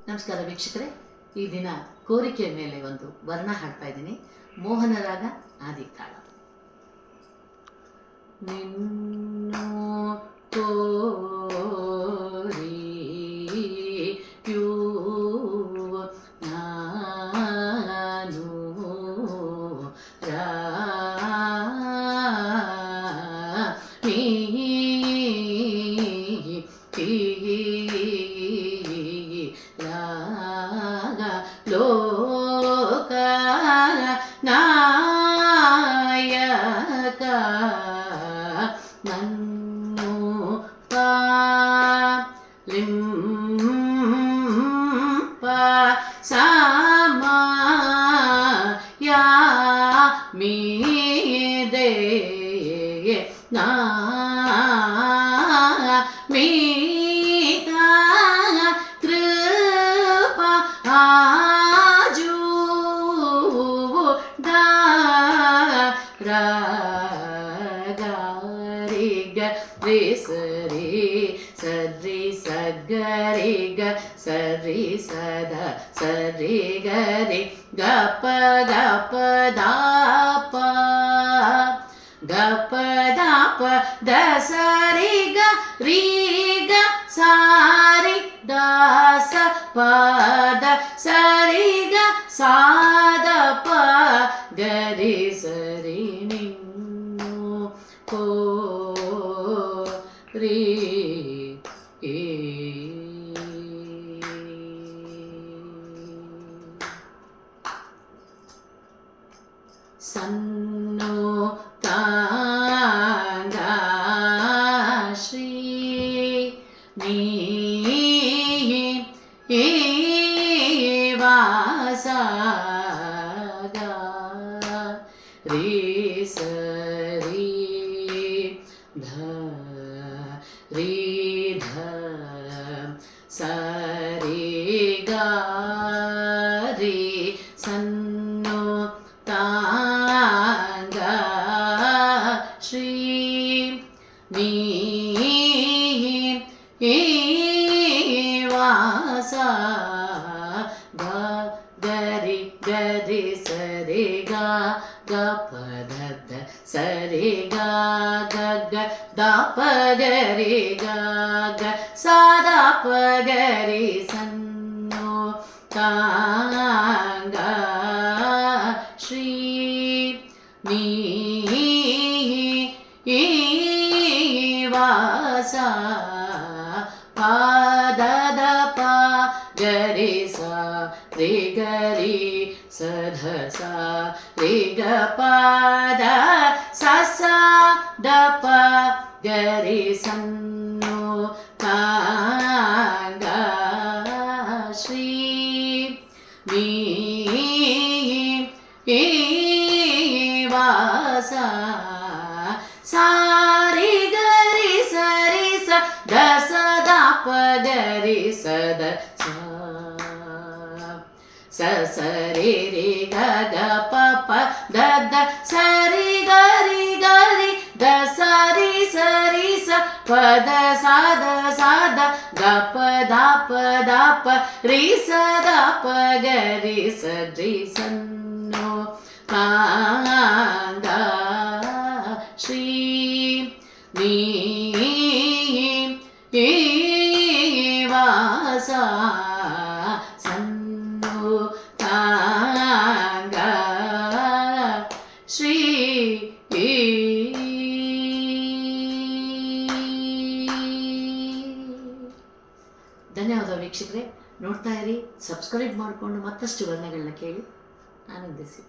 ನಮಸ್ಕಾರ ವೀಕ್ಷಕರೇ, ಈ ದಿನ ಕೋರಿಕೆಯ ಮೇಲೆ ಒಂದು ವರ್ಣ ಹಾಡ್ತಾ ಇದ್ದೀನಿ. ಮೋಹನ ರಾಗ ಆದಿತಾಳ. ನಿನ್ನೋ ಕೋರಿಯು ನಾನು ಲೋಕ ನಾಯಕ ನನ್ನು ಪಾಲಿಂಪ ಸಮಯ ಮೀದೆ ನಾ ಮೀತ ಕೃಪ ರಿಗ ರಿ ಸರಿ ಸರಿ ಸಗರಿ ಗ ಸರಿ ಸದ ಸರಿ ಗರಿ ಗಪ ಗಪ ದಾಪ ಗಪ ದಾಪ ದ ಸರಿ ಗ ರೀ ಗ ಸಾರಿ ದಾಸ ಪದ ಸರಿ ಗ ಸಾದ ಪ ಗರಿ ಸರಿ ನಿನ್ನು ಕೋರಿ ಸನ್ನೋ ತಾಂಗ ಶ್ರೀ ನೀ ವಾಸ ರೀ ಸರಿ ಧ ರೀ ಧ ಸರಿ ಗ ರೀ ಸನ್ನೋ ತಾಂಗ ಶ್ರೀ ನೀ ವಾಸ ಗ ಗರಿ ಗರಿ ಸರಿ ಗ ಗ ಪದ ಸರಿ ಗ ಗ ಗ ದ ಪ ಗರಿ ಗ ಗ ಸಾದ ಪ ಗರಿ ಸನ್ನೋ ತಾಂಗ ಶ್ರೀ ನೀ ವಾಸ ಪಾದದ ಪ ಗರಿ ಸ ರಿ ಗರಿ ಸಧ ಸ ರಿ ಗ ಪಾದ ಸ ಸ ದ ಪ ಗರಿ ಸನ್ನೋ ತಾಂಗ ಶ್ರೀ ನೀ ವಾಸ ಸಾರಿ ಗರಿ ಸರಿ ಸ ದ ಸದ ಪ ಗರಿ ಸದ ಸ ಸರಿ ರಿ ಗ ಗ ಪ ಪ ದ ದ ಸರಿ ಗರಿ ಗರಿ ದ ಸರಿ ಸರಿ ಸ ಪದ ಸಾದ ಸಾದ ಗ ಪ ದ ಪ ದ ಪ ರಿ ಸದ ಪ ಗರಿ ಸರಿ ಸನ್ನೋ ತಾಂಗ ಶ್ರೀ ನೀ ವಾಸ ಸನ್ನೋ ತಾಂಗ ಶ್ರೀ ಧನ್ಯವಾದ ವೀಕ್ಷಕರೇ. ನೋಡ್ತಾ ಇರಿ, ಸಬ್ಸ್ಕ್ರೈಬ್ ಮಾಡಿಕೊಂಡು ಮತ್ತಷ್ಟು ವರ್ಣಗಳನ್ನ ಕೇಳಿ ಆನಂದಿಸಿ.